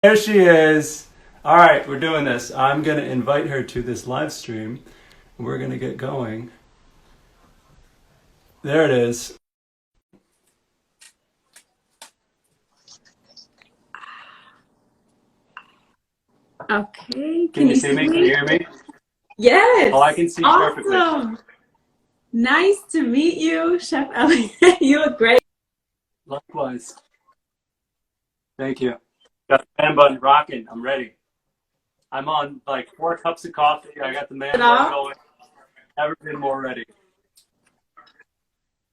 There she is. All right, we're doing this. I'm going to invite her to this live stream. We're going to get going. There it is. Okay, Can you see me? Can you hear me? Yes. Oh, I can see perfectly. Awesome. Nice to meet you, Chef Eliott. You look great. Likewise. Thank you. Got the man bun rocking. I'm ready. I'm on like 4 cups of coffee. I got the man bun going. Never been more ready.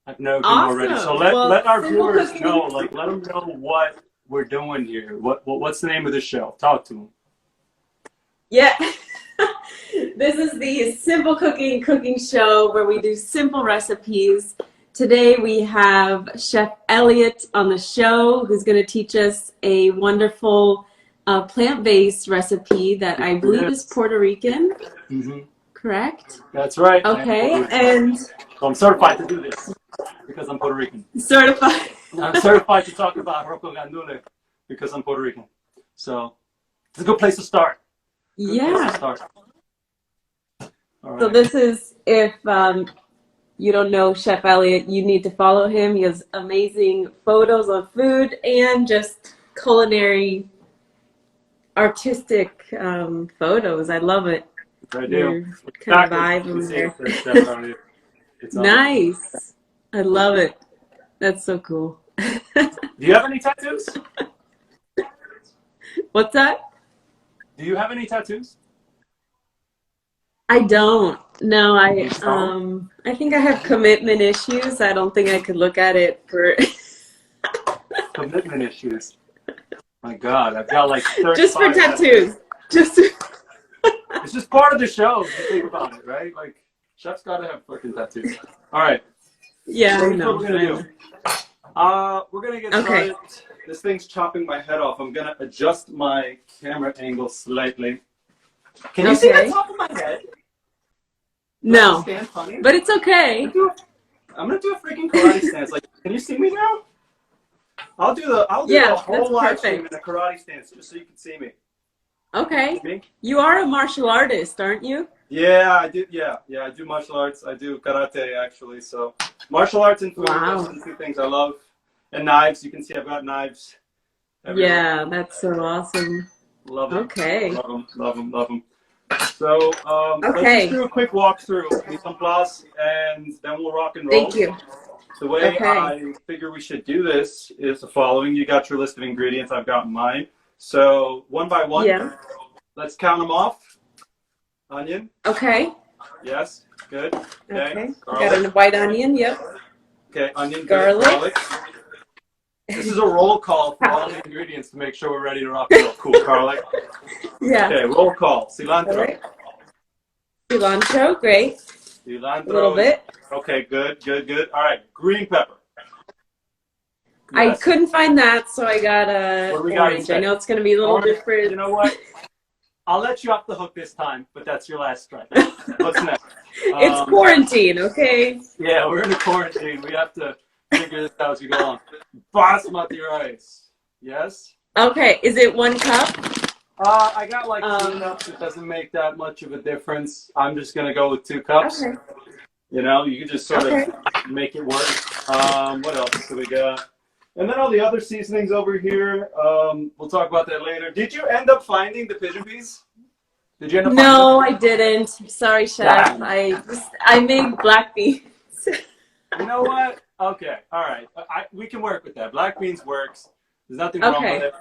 I've never been more ready. So let our viewers know, like, let them know what we're doing here. What's the name of the show? Talk to them. Yeah. This is the Simple Cooking show where we do simple recipes. Today we have Chef Eliott on the show who's going to teach us a wonderful plant-based recipe that I believe is Puerto Rican. Mm-hmm. Correct? That's right. Okay, and so I'm certified to do this because I'm Puerto Rican. Certified. I'm certified to talk about arroz con gandules because I'm Puerto Rican. So it's a good place to start. Yeah. All right. So this is, if you don't know Chef Eliott, you need to follow him. He has amazing photos of food and just culinary, artistic photos. I love it. I do. Kind of vibe in there. Nice. I love it. That's so cool. Do you have any tattoos? What's that? Do you have any tattoos? I don't. No, I think I have commitment issues. I don't think I could look at it for commitment issues. My God, I've got like 35 just for tattoos. It's just part of the show if you think about it, right? Like chefs gotta have fucking tattoos. All right. Yeah, so I know. What we're gonna do. We're gonna get started. This thing's chopping my head off. I'm gonna adjust my camera angle slightly. Can you see the top of my head? No, but it's okay. I'm gonna do a freaking karate stance. Like, can you see me now? I'll do the whole live stream in a karate stance just so you can see me. Okay. You are a martial artist, aren't you? Yeah, I do. Yeah, I do martial arts. I do karate actually. So martial arts and food are the 2 things I love. And knives. You can see I've got knives everywhere. Yeah, that's so awesome. Love them. Okay. Love them. So let's just do a quick walkthrough, mise en place, and then we'll rock and roll. Thank you. The way I figure we should do this is the following. You got your list of ingredients. I've got mine. So one by one, let's count them off. Onion. Okay. Yes. Good. Okay. Got a white onion. Yep. Okay. Onion. Garlic. This is a roll call for all the ingredients to make sure we're ready to rock and roll. Cool. Garlic. Yeah. Okay. Roll call. Cilantro. Right. Cilantro. Great. Cilantro. A little bit. Okay. Good. All right. Green pepper. Yes. I couldn't find that, so I got orange. I know it's going to be a little different. You know what? I'll let you off the hook this time, but that's your last strike. What's next? It's quarantine, okay? Yeah, we're in a quarantine. We have to figure this out as we go on. Basmati rice. Yes? Okay. Is it 1 cup? I got like 2 cups. It doesn't make that much of a difference. I'm just going to go with 2 cups. Okay. You know, you can just sort of make it work. What else do we got? And then all the other seasonings over here. We'll talk about that later. Did you end up finding the pigeon peas? Did you end up finding them? No, I didn't. Sorry, Chef. I made black beans. You know what? Okay. All right. We can work with that. Black beans works. There's nothing wrong with it.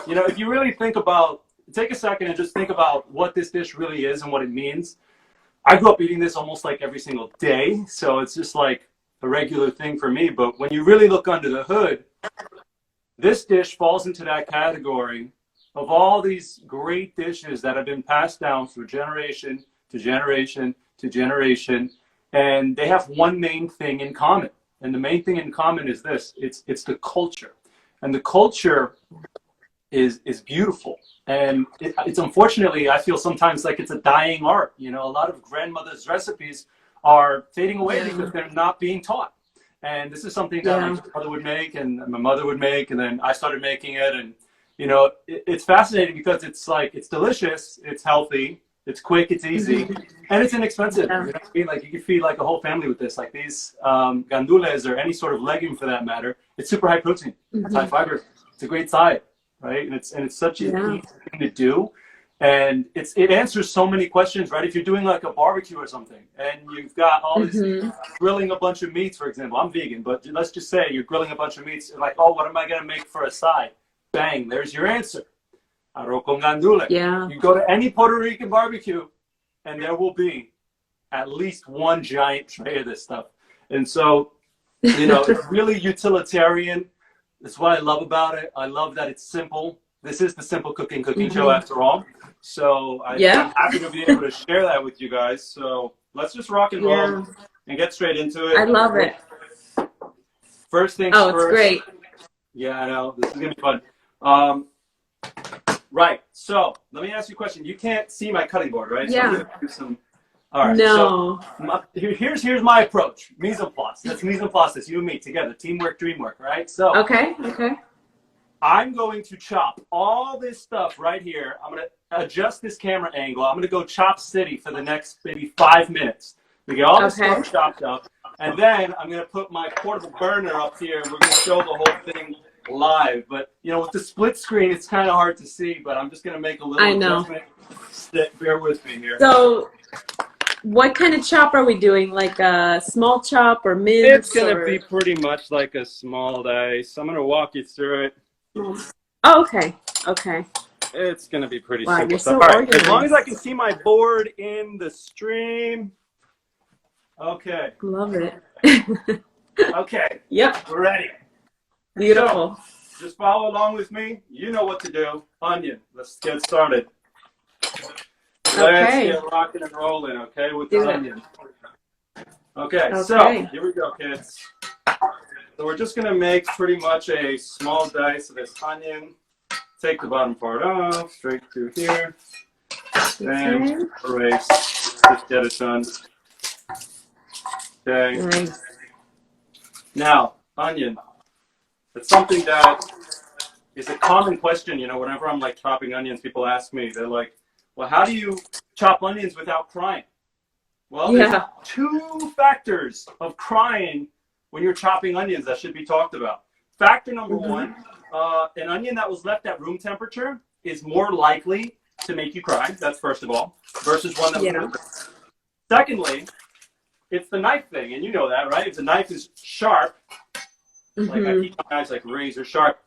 You know, if you really take a second and just think about what this dish really is and what it means. I grew up eating this almost like every single day. So it's just like a regular thing for me, but when you really look under the hood, this dish falls into that category of all these great dishes that have been passed down through generation to generation to generation, and they have one main thing in common. And the main thing in common is this: it's the culture, and the culture is beautiful. And it's unfortunately, I feel sometimes like it's a dying art. You know, a lot of grandmother's recipes are fading away because they're not being taught. And this is something that my father would make and my mother would make, and then I started making it, and you know, it's fascinating because it's like, it's delicious, it's healthy, it's quick, it's easy, and it's inexpensive. Yeah. You know what I mean? Like you can feed like a whole family with this. Like these gandules or any sort of legume for that matter, it's super high protein, it's high fiber, it's a great side, right? And it's such an easy thing to do. And it answers so many questions, right? If you're doing like a barbecue or something and you've got all this grilling a bunch of meats, for example, I'm vegan, but let's just say you're grilling a bunch of meats and like, oh, what am I going to make for a side? Bang, there's your answer. Arroz con gandules. Yeah. You go to any Puerto Rican barbecue and there will be at least one giant tray of this stuff. And so, you know, it's really utilitarian. That's what I love about it. I love that it's simple. This is the Simple Cooking show after all. So I'm happy to be able to share that with you guys. So let's just rock and roll and get straight into it. I love it. First things first. Oh, it's great. Yeah, I know. This is going to be fun. Right. So let me ask you a question. You can't see my cutting board, right? Yeah. So I'm gonna do some... All right. No. So here's my approach. Mise en place. That's mise en place. That's you and me together. Teamwork, dreamwork, right? So. Okay. I'm going to chop all this stuff right here. I'm going to adjust this camera angle. I'm going to go chop city for the next maybe 5 minutes. We get all this stuff chopped up. And then I'm going to put my portable burner up here. And we're going to show the whole thing live. But, you know, with the split screen, it's kind of hard to see. But I'm just going to make a little adjustment. Bear with me here. So what kind of chop are we doing? Like a small chop or mince? It's going to be pretty much like a small dice. I'm going to walk you through it. Oh, okay. It's going to be pretty wow, simple you're stuff. so All right, organized. as long as I can see my board in the stream. Okay. Love it. Okay. Yep. We're ready. Beautiful. So, just follow along with me. You know what to do. Onion. Let's get started. Let's get rocking and rolling, okay, with the onion. Okay, so here we go, kids. So we're just going to make pretty much a small dice of this onion. Take the bottom part off, straight through here. And erase. Just get it done. Okay. Nice. Now, onion. It's something that is a common question, you know, whenever I'm like chopping onions, people ask me, they're like, well, how do you chop onions without crying? Well, there's 2 factors of crying when you're chopping onions that should be talked about. Factor number 1, an onion that was left at room temperature is more likely to make you cry. That's first of all, versus one that was Secondly, it's the knife thing, and you know that, right? If the knife is sharp, like I keep my knives like razor sharp,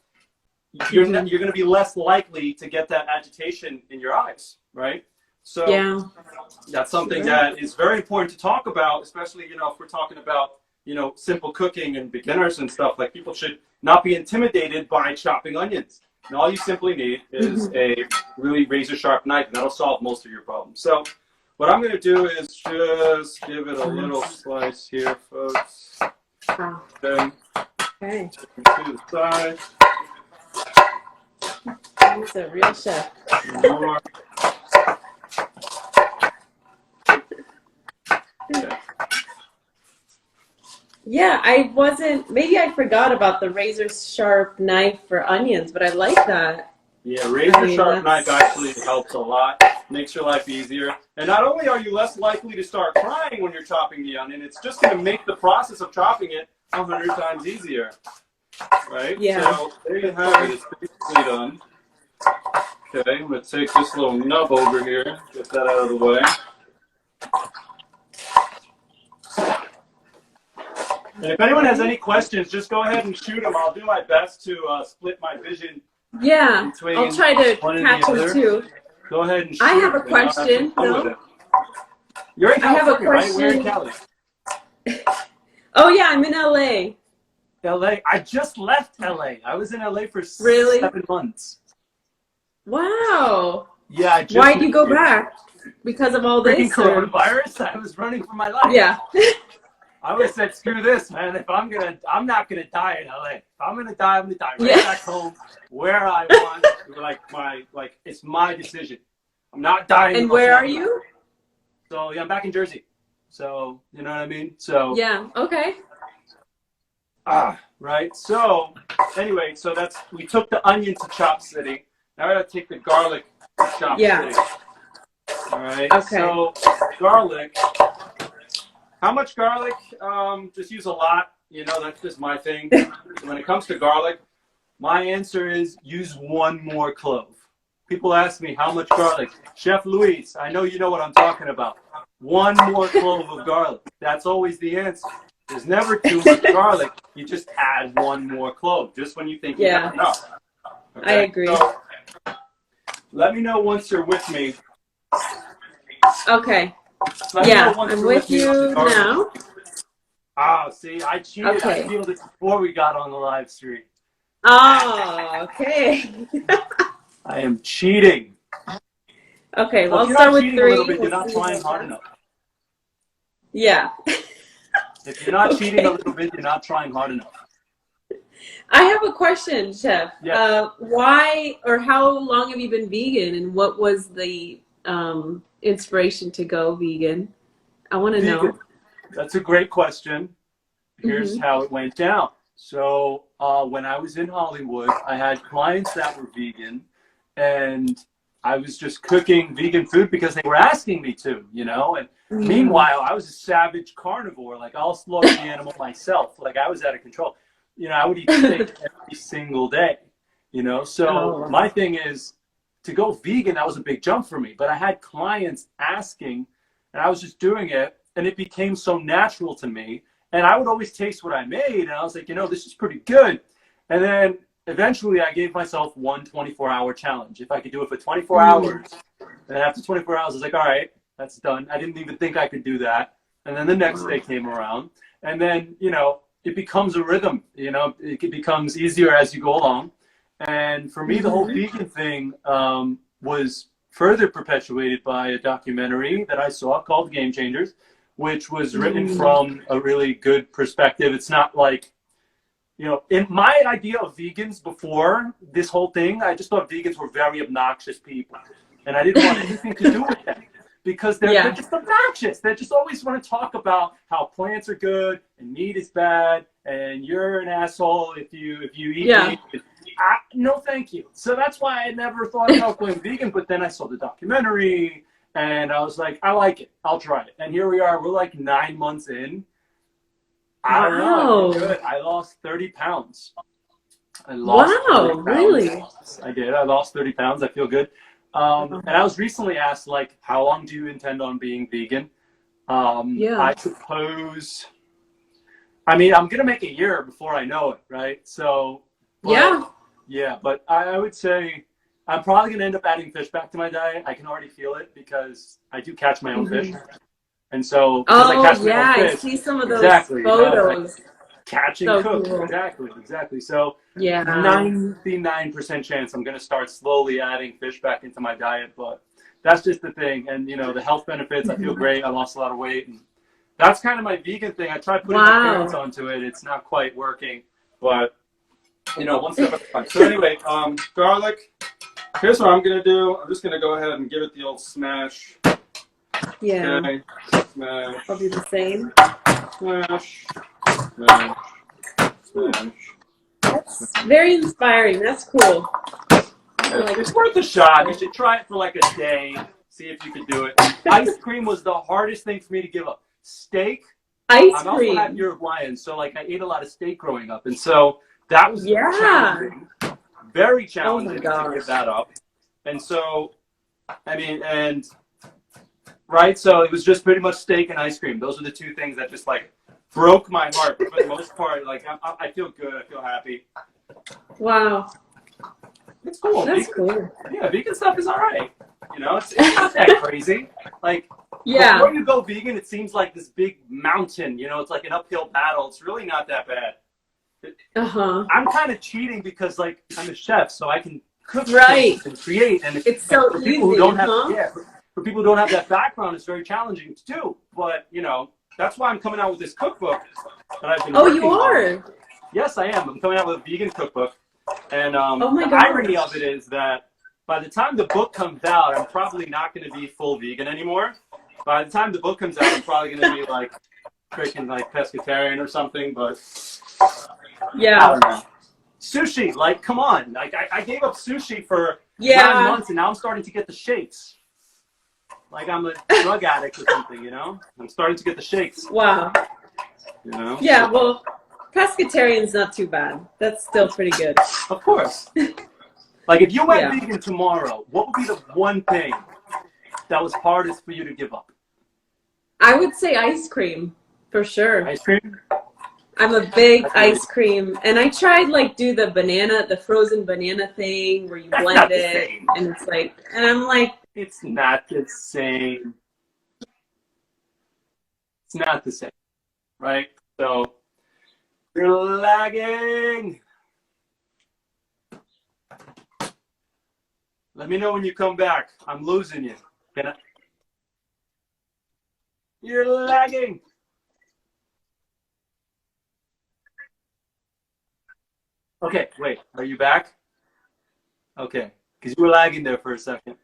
you're going to be less likely to get that agitation in your eyes, right? So that's something that is very important to talk about, especially, you know, if we're talking about, you know, simple cooking and beginners and stuff. Like, people should not be intimidated by chopping onions. And all you simply need is a really razor sharp knife, and that'll solve most of your problems. So what I'm going to do is just give it a little slice here, folks. Okay. To the side. He's a real chef. More. Okay. Yeah, I wasn't, maybe I forgot about the razor sharp knife for onions, but I like that. Yeah, razor sharp knife actually helps a lot, makes your life easier. And not only are you less likely to start crying when you're chopping the onion, it's just going to make the process of chopping it 100 times easier. Right? Yeah. So there you have it. It's basically done. Okay, I'm going to take this little nub over here, get that out of the way. And if anyone has any questions, just go ahead and shoot them. I'll do my best to split my vision. Yeah, I'll try to catch them too. Go ahead and shoot. I have a question. You're in California, I have a question. Right? Where in Cali? Oh yeah, I'm in LA. LA. I just left LA. I was in LA for 7 months. Wow. Yeah. Why did you go back? Because of all this? Coronavirus. I was running for my life. Yeah. I would have said, screw this, man. If I'm not gonna die in LA. If I'm gonna die, I'm gonna die right back home, where I want. It's my decision. I'm not dying. And where are you? So yeah, I'm back in Jersey. So you know what I mean. So yeah. Okay. Right. So anyway, so we took the onion to Chop City. Now I gotta take the garlic chopstick. Yeah. All right. Okay. So garlic. How much garlic? Just use a lot. You know, that's just my thing. So when it comes to garlic, my answer is use one more clove. People ask me how much garlic. Chef Luis, I know you know what I'm talking about. One more clove of garlic. That's always the answer. There's never too much garlic. You just add one more clove, just when you think you have enough. Okay? I agree. So, let me know once you're with me. Okay. I'm with you now. Ah, see, I cheated. Okay. I feel this before we got on the live stream. Oh, okay. I am cheating. Okay, Well, I'll start with 3. A little bit, you're not trying hard enough. Yeah. If you're not cheating a little bit, you're not trying hard enough. I have a question, Chef. Yes. Why or how long have you been vegan, and what was the inspiration to go vegan? I want to know. That's a great question. Here's how it went down. So when I was in Hollywood, I had clients that were vegan, and I was just cooking vegan food because they were asking me to, you know. And meanwhile, I was a savage carnivore. Like, I'll slaughter the animal myself. Like, I was out of control. You know, I would eat steak every single day, you know. So my thing is, to go vegan, that was a big jump for me. But I had clients asking, and I was just doing it, and it became so natural to me. And I would always taste what I made, and I was like, you know, this is pretty good. And then eventually I gave myself one 24-hour challenge. If I could do it for 24 hours, and after 24 hours, I was like, all right, that's done. I didn't even think I could do that. And then the next day came around, and then, you know, it becomes a rhythm. You know, it becomes easier as you go along. And for me, the whole vegan thing was further perpetuated by a documentary that I saw called Game Changers, which was written from a really good perspective. It's not like, you know, in my idea of vegans before this whole thing, I just thought vegans were very obnoxious people. And I didn't want anything to do with them because they're just obnoxious. They just always want to talk about how plants are good and meat is bad and you're an asshole if you eat meat. No, thank you. So that's why I never thought about going vegan. But then I saw the documentary and I was like, I like it. I'll try it. And here we are. We're like 9 months in. I don't know. Good. I lost 30 pounds. I lost 30 pounds. Really? I did. I lost 30 pounds. I feel good. And I was recently asked, like, how long do you intend on being vegan? I suppose, I mean, I'm going to make a year before I know it, right? So, but I would say I'm probably going to end up adding fish back to my diet. I can already feel it because I do catch my own fish. And so, I see some of those photos. You know, like catch and cook. Cool. Exactly. So, 99% chance I'm going to start slowly adding fish back into my diet. But that's just the thing. And, you know, the health benefits, I feel great. I lost a lot of weight. And that's kind of my vegan thing. I tried putting my parents onto it. It's not quite working. But, you know, one step at a time. So anyway, garlic. Here's what I'm going to do. I'm just going to go ahead and give it the old smash. Yeah. Okay. Smash. I'll do the same. Smash. Smash. Smash. That's very inspiring. That's cool. It's worth a shot. You should try it for like a day. See if you can do it. Ice cream was the hardest thing for me to give up. Steak. I'm also had year of lion, so like I ate a lot of steak growing up, and so that was challenging. Very challenging to give that up. And so, I mean, right, so it was just pretty much steak and ice cream. Those are the two things that just like broke my heart. But for the most part, like I feel good. I feel happy. Wow. It's cool. That's cool. Yeah, vegan stuff is all right. You know, it's not that crazy. Like, before you go vegan, it seems like this big mountain. You know, it's like an uphill battle. It's really not that bad. I'm kind of cheating because, like, I'm a chef, so I can cook and create. And it's so for easy, people who don't have, for people who don't have that background, it's very challenging to do. But, you know, that's why I'm coming out with this cookbook that I've been working on. Yes, I am. I'm coming out with a vegan cookbook. And the irony of it is that by the time the book comes out, I'm probably not going to be full vegan anymore. By the time the book comes out, I'm probably going to be like freaking like pescatarian or something. But I don't know. Sushi, like, come on. Like, I gave up sushi for Yeah. months, and now I'm starting to get the shakes. Like I'm a drug addict or something, you know? I'm starting to get the shakes. Wow. You know? Yeah, well, pescatarian's not too bad. That's still pretty good. Of course. Like if you went Yeah. vegan tomorrow, what would be the one thing that was hardest for you to give up? I would say ice cream, for sure. Ice cream? I'm a big That's really- ice cream, and I tried like do the frozen banana thing where you That's blend not the it, same. and it's like, and I'm like, It's not the same. It's not the same, right? So you're lagging. Let me know when you come back. I'm losing you. Can I? You're lagging. Okay, wait. Are you back? Okay, because you were lagging there for a second.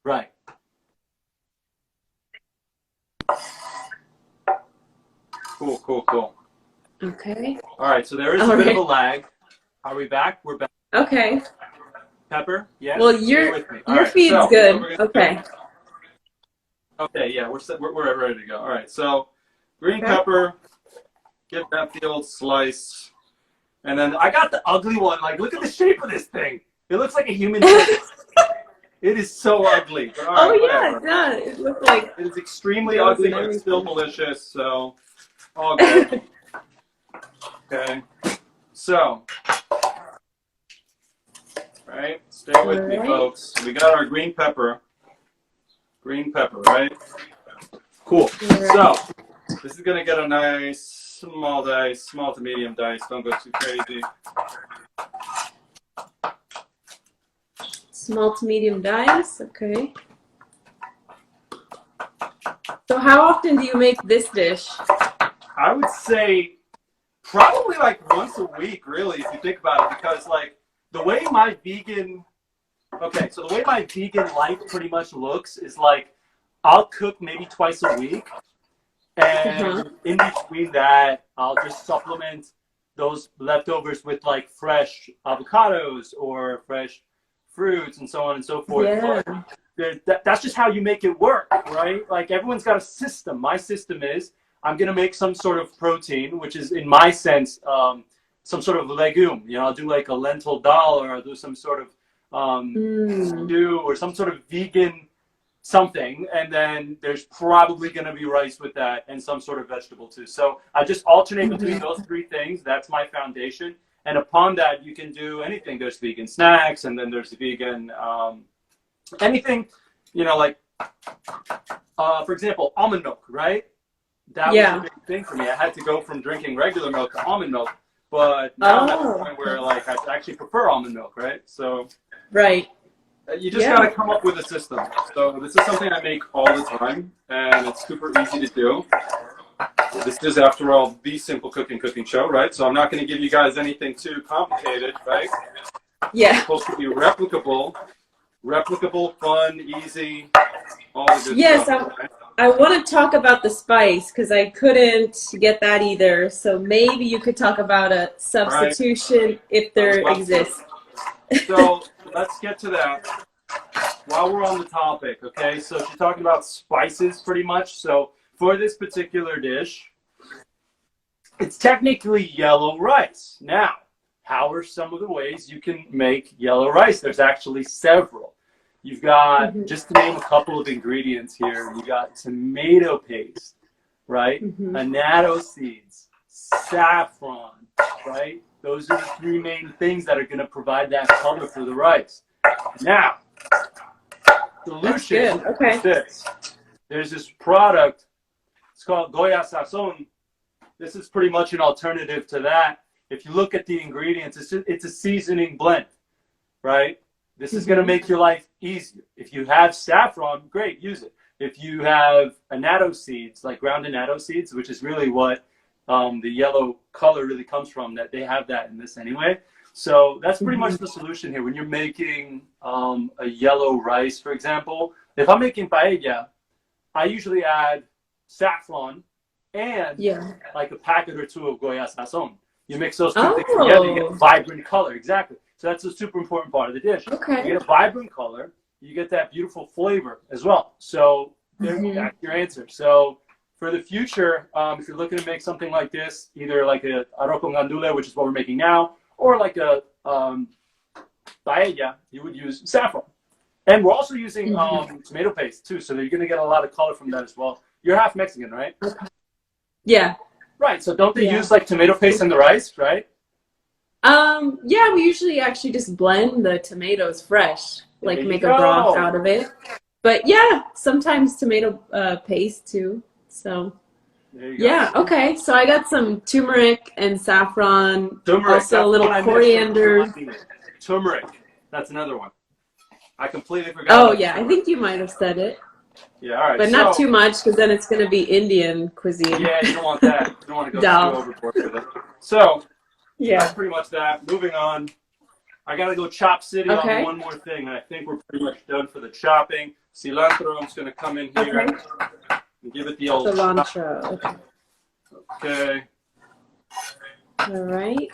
Right. Cool, cool, cool. okay, All right, so there is a all bit of a right, lag. Are we back? We're back. okay. Pepper? Yes? Well, Stay with me. All your right, feed's so good. what we're gonna Okay. do. Okay, yeah, we're ready to go. All right, so green Okay. pepper, give that the old slice. And then I got the ugly one. Like, look at the shape of this thing. It looks like a human face. It is so ugly. But all right, Oh yeah, whatever. it does. It looked like It is extremely Those ugly, and but it's still everything. delicious. So, all good. Okay. So, right? Stay with me, Alright. folks. We got our green pepper. Green pepper, right? Cool. Alright. So, this is gonna get a nice small dice, small to medium dice. Don't go too crazy. Small to medium dice. Okay. So how often do you make this dish? I would say probably like once a week, really, if you think about it, because like the way my vegan, okay, so the way my vegan life pretty much looks is like I'll cook maybe twice a week, and in between that, I'll just supplement those leftovers with like fresh avocados or fresh fruits and so on and so forth. Yeah. But that's just how you make it work, right? Like everyone's got a system. My system is I'm gonna make some sort of protein, which is in my sense some sort of legume. You know, I'll do like a lentil dal, or I'll do some sort of stew or some sort of vegan something, and then there's probably going to be rice with that and some sort of vegetable too. So I just alternate between those three things. That's my foundation, and upon that you can do anything. There's vegan snacks, and then there's vegan anything, you know, like for example, almond milk, right? That was a big thing for me. I had to go from drinking regular milk to almond milk, but now I'm at the point where like I actually prefer almond milk, right? So Right. you just got to come up with a system. So this is something I make all the time, and it's super easy to do. This is, after all, the simple cooking show, right? So I'm not going to give you guys anything too complicated, right? Yeah. It's supposed to be replicable, fun, easy, all the good Yes, stuff. Right? I want to talk about the spice because I couldn't get that either. So maybe you could talk about a substitution if there exists. So let's get to that while we're on the topic, okay? So she's talking about spices pretty much. So for this particular dish, it's technically yellow rice. Now, how are some of the ways you can make yellow rice? There's actually several. You've got, just to name a couple of ingredients here, you got tomato paste, right? Annatto seeds, saffron, right? Those are the three main things that are going to provide that color for the rice. Now, solution is this. There's this product, it's called Goya Sazon. This is pretty much an alternative to that. If you look at the ingredients, it's a seasoning blend, right? This is going to make your life easier. If you have saffron, great, use it. If you have annatto seeds, like ground annatto seeds, which is really what the yellow color really comes from, that they have that in this anyway. So that's pretty much the solution here. When you're making a yellow rice, for example, if I'm making paella, I usually add saffron and like a packet or two of Goya Sazon. You mix those two things together, you get Oh. a vibrant color. Exactly. So that's a super important part of the dish. Okay. You get a vibrant color, you get that beautiful flavor as well. So Mhm. that's your answer. So for the future, if you're looking to make something like this, either like a arroz con gandule, which is what we're making now, or like a paella, you would use saffron. And we're also using tomato paste too, so you're going to get a lot of color from that as well. You're half Mexican, right? Okay. Yeah. Right. So don't they use like tomato paste in the rice, right? Yeah, we usually actually just blend the tomatoes fresh, like There you make a go. broth out of it. But yeah, sometimes tomato paste too. So There you go. yeah, okay. So I got some turmeric and saffron, Turmeric. also a little coriander. Turmeric. That's another one. I completely forgot. Oh yeah, I think you might have said it. Yeah, all right. But not too much, because then it's going to be Indian cuisine. Yeah, you don't want that. You don't want to go Dal. too overboard with it. So Yeah. that's pretty much that. Moving on. I got to go chop city Okay. on one more thing, and I think we're pretty much done for the chopping. Cilantro, I'm just going to come in here and give it the old Cilantro. Okay. Okay. All right.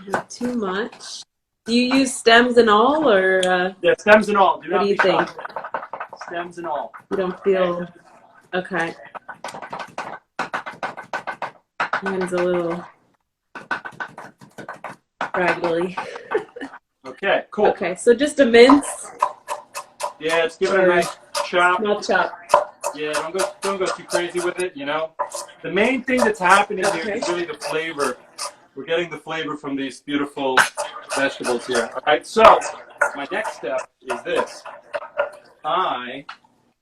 Not too much. Do you use stems and all, or Yeah, stems and all. Do what not do you be think? shocked. Stems and all. You don't feel okay? Mine's a little raggedy. Okay, cool. Okay, so just a mince, Yeah, just give it a nice chop. not chop. Yeah, don't go too crazy with it, you know. The main thing that's happening here Okay. is really the flavor. We're getting the flavor from these beautiful vegetables here. All right, so my next step is this. I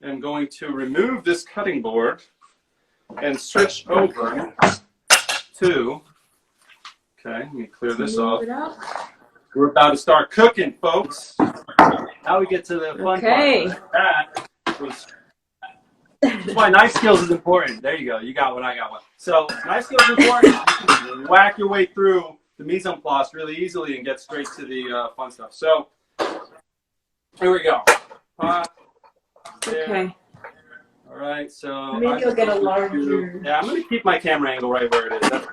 am going to remove this cutting board and switch over to, okay, let me clear this off. Move it up. We're about to start cooking, folks. Now we get to the fun Okay. part. That was, that's why knife skills is important. There you go. You got one, I got one. So knife skills is important. You can whack your way through the mise en place really easily and get straight to the fun stuff. So here we go. There. Okay. All right, so Maybe you'll get a larger. Yeah, I'm gonna keep my camera angle right where it is. That's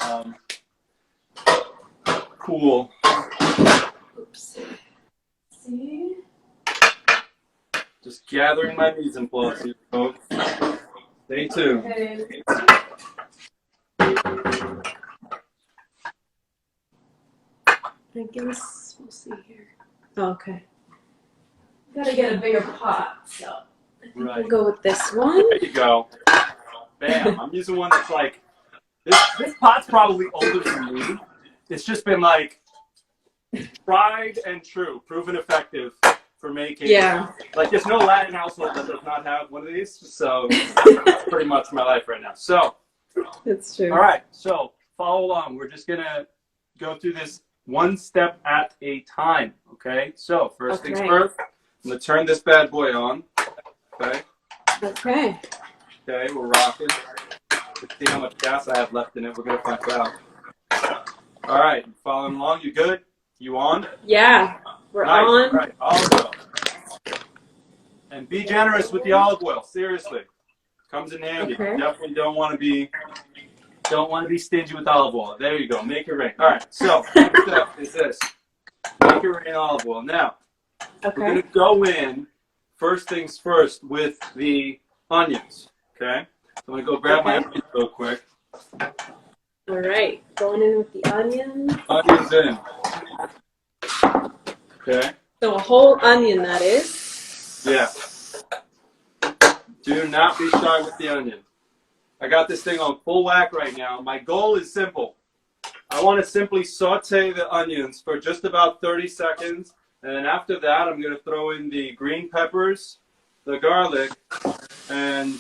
fine. Cool. Oops. See? Just gathering my mise en place here, folks. Stay tuned. Okay. I guess we'll see here. Oh, okay. Gotta get a bigger pot, so I think Right. we'll go with this one. There you go. Bam. I'm using one that's like, this pot's probably older than me. It's just been like tried and true, proven effective for making. Yeah. Like there's no Latin household that does not have one of these. So that's pretty much my life right now. So, That's true. all right. So follow along. We're just going to go through this one step at a time. Okay. So first things first, I'm going to turn this bad boy on. Okay. Okay. Okay, we're rocking. Let's see how much gas I have left in it. We're going to find out. All right, following along. You good? You on? Yeah. We're Nice. on. All right, olive oil. And be generous with the olive oil. Seriously, comes in handy. Okay. Definitely don't want to be stingy with olive oil. There you go. Make it rain. All right. So next step is this. Make it rain olive oil. Now we're Okay. going to go in first things first with the onions. Okay. So I'm going to go grab my onions real quick. All right. Going in with the onions. Onions in. Okay. So a whole onion, that is. Yeah. Do not be shy with the onion. I got this thing on full whack right now. My goal is simple. I want to simply saute the onions for just about 30 seconds. And then after that, I'm going to throw in the green peppers, the garlic, and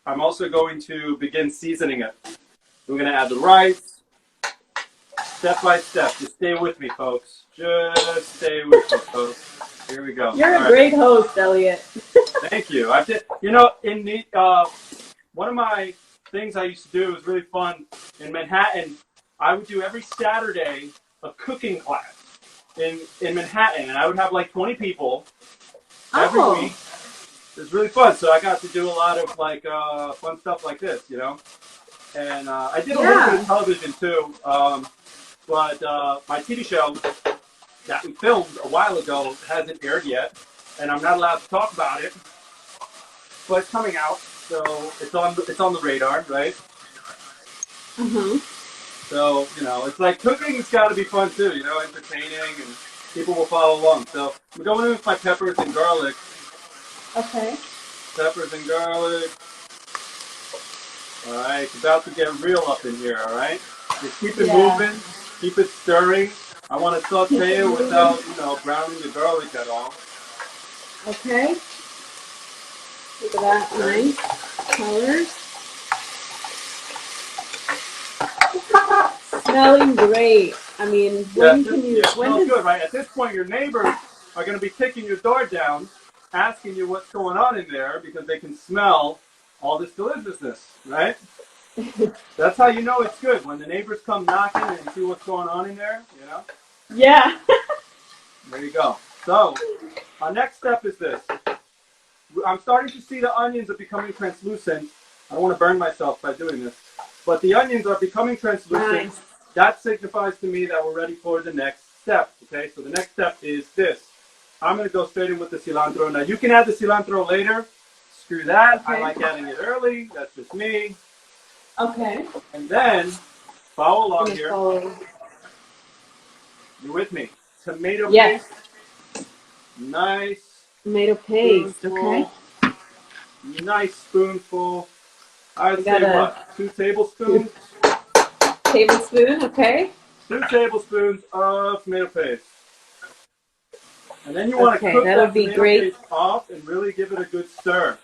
I'm also going to begin seasoning it. We're going to add the rice, step by step. Just stay with me, folks. Just stay with me, folks. Here we go. You're All a right. great host, Eliott. Thank you. I did. You know, in the one of my things I used to do was really fun in Manhattan. I would do every Saturday a cooking class in Manhattan, and I would have like 20 people every week. It was really fun. So I got to do a lot of like fun stuff like this, you know. And I did a little bit of television too, but my TV show that we filmed a while ago hasn't aired yet, and I'm not allowed to talk about it. But it's coming out, so it's on the radar, right? So it's like cooking's got to be fun too, entertaining, and people will follow along. So I'm going in with my peppers and garlic. Okay. Peppers and garlic. All right, it's about to get real up in here. All right, just keep it moving, keep it stirring. I want to saute it without, browning the garlic at all. Okay. Look at that, nice colors. Smelling great. I mean, when can you? It smells good, right? At this point, your neighbors are going to be kicking your door down, asking you what's going on in there because they can smell all this deliciousness, right? That's how you know it's good, when the neighbors come knocking and see what's going on in there, Yeah. There you go. So, our next step is this. I'm starting to see the onions are becoming translucent. I don't want to burn myself by doing this. But the onions are becoming translucent. Nice. That signifies to me that we're ready for the next step. Okay, so the next step is this. I'm going to go straight in with the cilantro. Now, you can add the cilantro later. Screw that. Okay. I like adding it early. That's just me. Okay. And then, follow along here. Follow. You with me? Tomato Yes. paste. Nice. Tomato paste. Spoonful. Okay. Nice spoonful. I'd say what? 2 tablespoons? Tablespoon, okay. 2 tablespoons of tomato paste. And then you want to cook that tomato paste off and really give it a good stir.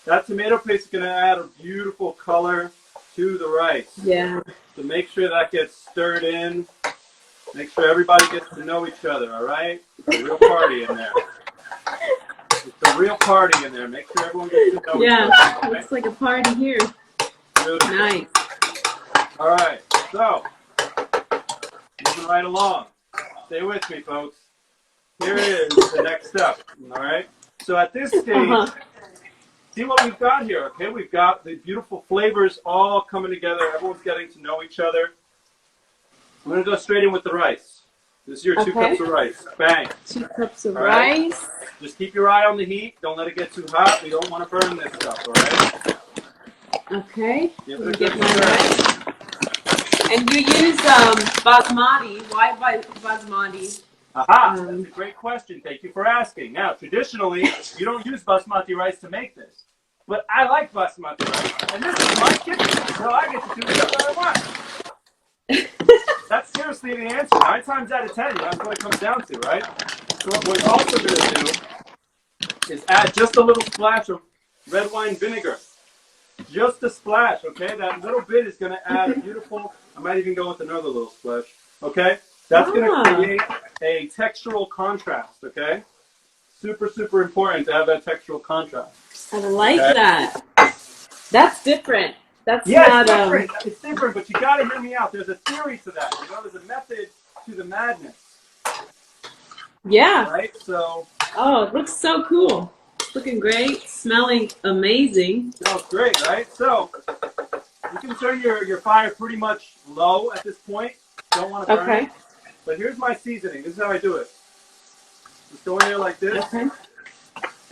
That tomato paste is going to add a beautiful color to the rice. Yeah. So make sure that gets stirred in. Make sure everybody gets to know each other, all right? It's a real party in there. It's a real party in there. Make sure everyone gets to know each other. Yeah, Okay? looks like a party here. Beautiful. Nice. All right, so moving right along. Stay with me, folks. Here is the next step. All right. So at this stage, see what we've got here. Okay, we've got the beautiful flavors all coming together. Everyone's getting to know each other. I'm gonna go straight in with the rice. This is your 2 cups of rice. Bang. 2 cups of right. rice. Just keep your eye on the heat. Don't let it get too hot. We don't want to burn this stuff. All right. Okay. Give Let it me a get good my stir. rice. And you use basmati. Why basmati? Aha, that's a great question. Thank you for asking. Now, traditionally, you don't use basmati rice to make this. But I like basmati rice. And this is my kitchen, so I get to do whatever I want. That's seriously the answer. 9 times out of 10, that's what it comes down to, right? So what we're also going to do is add just a little splash of red wine vinegar. Just a splash, okay? That little bit is going to add a beautiful, I might even go with another little splash, okay? That's going to create a textural contrast, okay? Super, super important to have that textural contrast. I like that. That's different. That's not, not different. It's different, but you got to hear me out. There's a theory to that. There's a method to the madness. Yeah. Right? So. Oh, it looks so cool. It's looking great. Smelling amazing. Smells great, right? So you can turn your fire pretty much low at this point. Don't want to burn it. But here's my seasoning. This is how I do it. Just go in there like this. Okay.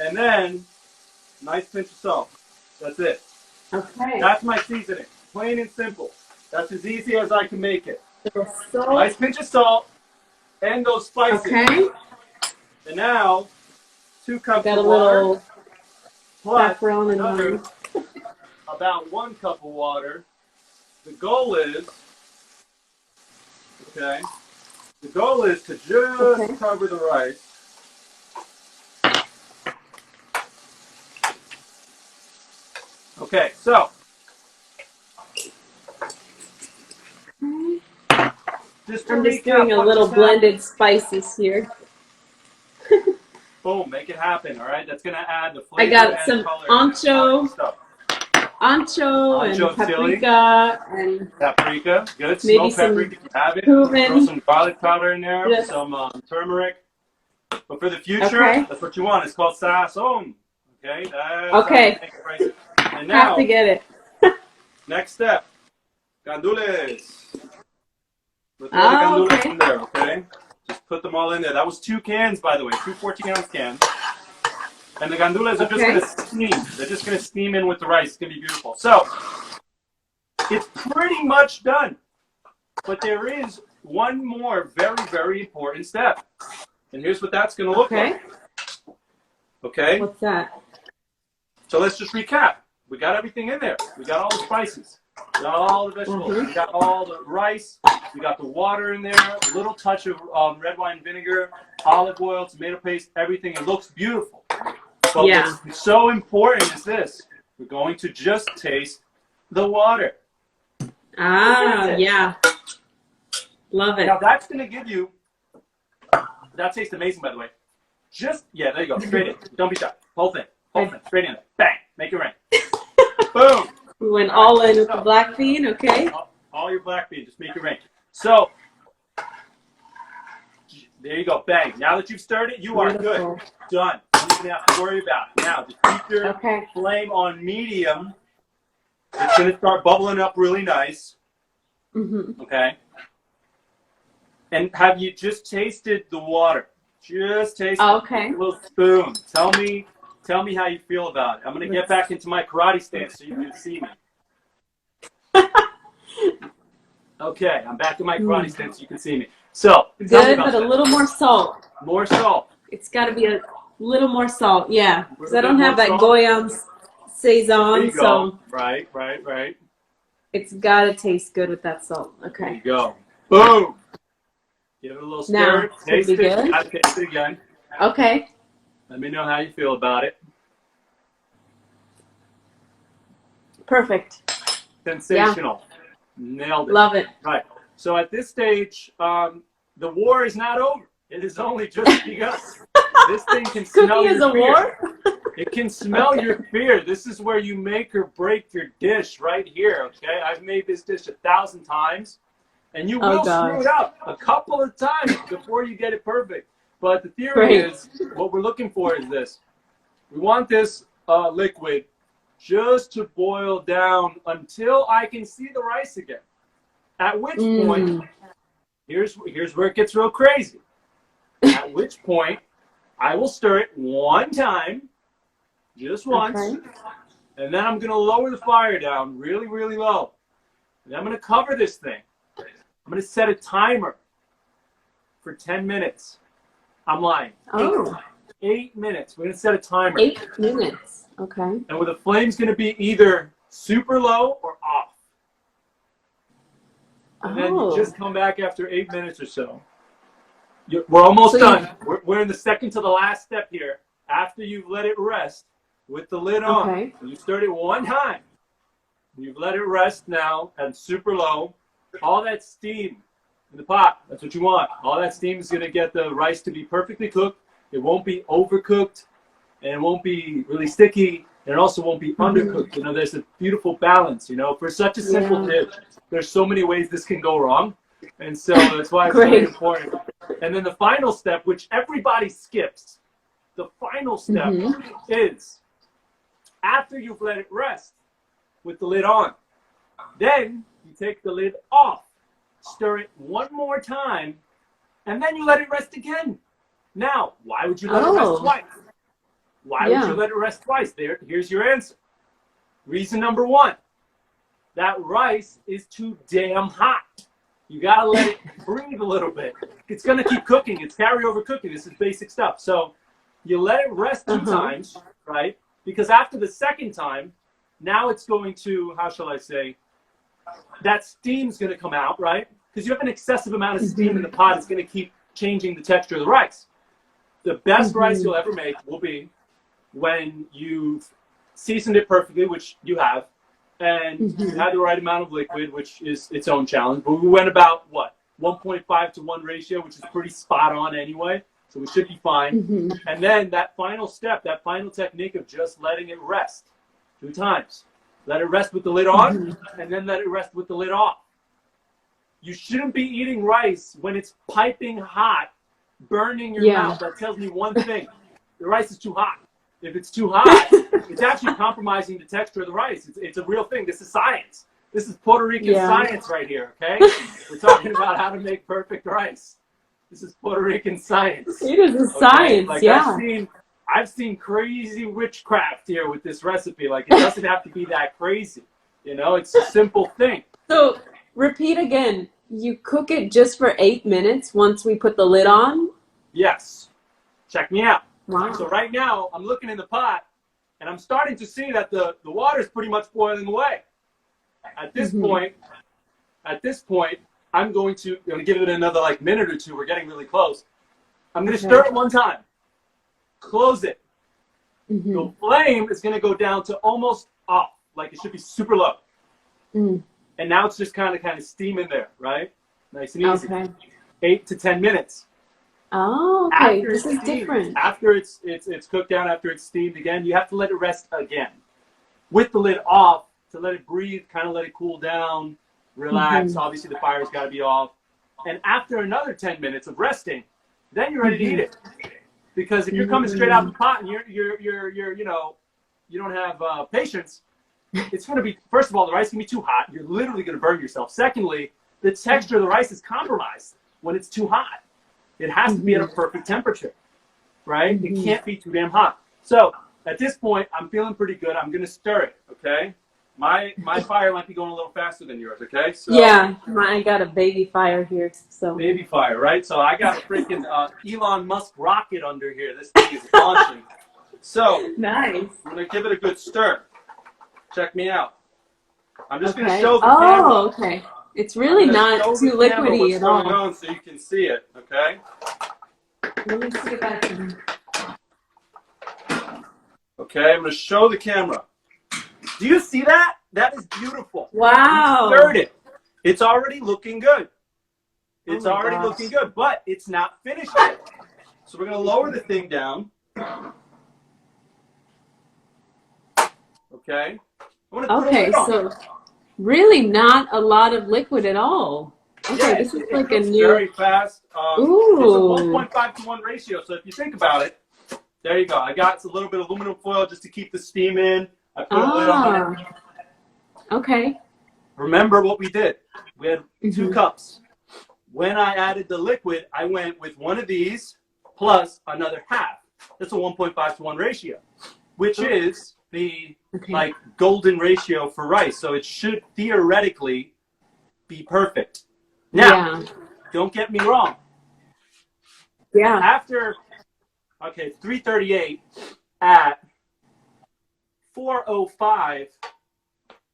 And then, nice pinch of salt. That's it. Okay. That's my seasoning. Plain and simple. That's as easy as I can make it. Salt. Nice pinch of salt and those spices. Okay. And now, 2 cups Got of a water. little Plus saffron and another, wine. about 1 cup of water. The goal is, okay, the goal is to just cover the rice. Okay, so I'm just doing a little blended spices here. Boom, make it happen, all right? That's going to add the flavor. I got and some color ancho and paprika and paprika. Good. Maybe Smoked paprika if you have it. cumin. Throw some garlic powder in there, Yes. some turmeric. But for the future, that's what you want. It's called Sazon. Okay? That's Okay. how you make it right. And now, have to get it. next step. Gandules. Let's throw the gandules okay. in there, okay? Just put them all in there. That was 2 cans, by the way, 2 14-ounce cans. And the gandules are just going to steam. They're just going to steam in with the rice. It's going to be beautiful. So, it's pretty much done. But there is one more very, very important step. And here's what that's going to look like. Okay? What's that? So let's just recap. We got everything in there. We got all the spices. We got all the vegetables. We got all the rice. We got the water in there. A little touch of red wine vinegar, olive oil, tomato paste, everything. It looks beautiful. But what's so important is this. We're going to just taste the water. Yeah. Love it. Now that's going to give you, that tastes amazing, by the way. Just, there you go. Straight in. Don't be shy. Whole thing. Straight in there. Bang. Make it rain. Boom. We went all in with the black bean, okay? All your black bean. Just make it rain. So, there you go. Bang. Now that you've stirred it, you are good. Done. Nothing have to worry about. Now, just keep your flame on medium. It's going to start bubbling up really nice. Okay? And have you just tasted the water? Just taste it. Okay. A little spoon. Tell me how you feel about it. I'm going to get back into my karate stance so you can see me. Okay, I'm back in my karate stance so you can see me. So, good, but a little more salt. More salt. It's got to be a little more salt, yeah. Because I don't have that Goya Sazon, so. Right. It's got to taste good with that salt. Okay. There you go. Boom. Give it a little stir. Now, Taste it. good? I'll taste it again. Okay. Let me know how you feel about it. Perfect. Sensational. Nailed it. Love it. Right. So at this stage, the war is not over. It is only just begun. This thing can smell your fear. War? It can smell your fear. This is where you make or break your dish right here, okay? I've made this dish 1,000 times, and you will screw it up a couple of times before you get it perfect. But the theory is, what we're looking for is this. We want this liquid just to boil down until I can see the rice again. At which point, here's where it gets real crazy. At which point, I will stir it one time, just once, and then I'm going to lower the fire down really, really low. And I'm going to cover this thing. I'm going to set a timer for 10 minutes. I'm lying. 8 minutes. We're going to set a timer. 8 minutes. Okay. And where the flame's going to be either super low or off. And then you just come back after 8 minutes or so. We're almost done. We're in the second to the last step here. After you've let it rest with the lid on. You stirred it one time. You've let it rest now at super low. All that steam in the pot, that's what you want. All that steam is going to get the rice to be perfectly cooked. It won't be overcooked, and it won't be really sticky, and it also won't be undercooked. You know, there's a beautiful balance, you know. For such a simple dish, there's so many ways this can go wrong. And so that's why it's very important. And then the final step, which everybody skips, the final step is after you've let it rest with the lid on, then you take the lid off, stir it one more time, and then you let it rest again. Now, why would you let it rest twice? Why would you let it rest twice? Here's your answer. Reason number one, that rice is too damn hot. You gotta let it breathe a little bit. It's gonna keep cooking. It's carryover cooking. This is basic stuff. So you let it rest 2 times, right? Because after the second time, now it's going to, how shall I say, that steam's gonna come out, right? Because you have an excessive amount of steam in the pot. It's gonna keep changing the texture of the rice. The best rice you'll ever make will be when you've seasoned it perfectly, which you have, and you had the right amount of liquid, which is its own challenge. But we went about, what, 1.5 to 1 ratio, which is pretty spot on anyway, so we should be fine. And then that final step, that final technique of just letting it rest 2 times. Let it rest with the lid on, and then let it rest with the lid off. You shouldn't be eating rice when it's piping hot, burning your mouth. That tells me one thing. The rice is too hot. If it's too hot, it's actually compromising the texture of the rice. It's a real thing. This is science. This is Puerto Rican science right here, okay? We're talking about how to make perfect rice. This is Puerto Rican science. It is a science, like yeah. I've seen crazy witchcraft here with this recipe. Like, it doesn't have to be that crazy. You know, it's a simple thing. So repeat again. You cook it just for 8 minutes once we put the lid on? Yes. Check me out. Wow. So right now, I'm looking in the pot, and I'm starting to see that the water is pretty much boiling away. At this point, I'm going to give it another like minute or two. We're getting really close. I'm going to stir it one time. Close it. The flame is going to go down to almost off, like it should be super low. And now it's just kind of steaming there, right? Nice and easy. 8 to 10 minutes. Oh, okay. This is different. After it's cooked down, after it's steamed again, you have to let it rest again. With the lid off, to let it breathe, kind of let it cool down, relax. Obviously, the fire's got to be off. And after another 10 minutes of resting, then you're ready to eat it. Because if you're coming straight out of the pot and you're you know, you don't have patience, it's going to be, first of all, the rice can be too hot. You're literally going to burn yourself. Secondly, the texture of the rice is compromised when it's too hot. It has to be at a perfect temperature, right? It can't be too damn hot. So at this point, I'm feeling pretty good. I'm going to stir it, okay? My fire might be going a little faster than yours, okay? So, yeah, I got a baby fire here. So baby fire, right? So I got a freaking Elon Musk rocket under here. This thing is launching. So nice. I'm going to give it a good stir. Check me out. I'm just going to show the camera. Oh, okay. It's really not too liquidy at all. What's going on so you can see it, okay? Let me see if I can. Okay, I'm going to show the camera. Do you see that? That is beautiful. Wow. We stirred it. It's already looking good. It's already looking good, but it's not finished yet. So we're going to lower the thing down. Okay. Okay, so really not a lot of liquid at all. Okay, yeah, this is like a new. Very fast. Ooh. It's a 1.5 to 1 ratio. So if you think about it, there you go. I got a little bit of aluminum foil just to keep the steam in. I put a lid on it. Okay. Remember what we did. We had 2 cups. When I added the liquid, I went with one of these plus another half. That's a 1.5 to 1 ratio, which is the like golden ratio for rice. So it should theoretically be perfect. Now, don't get me wrong. Yeah. After 3:38 at 4:05.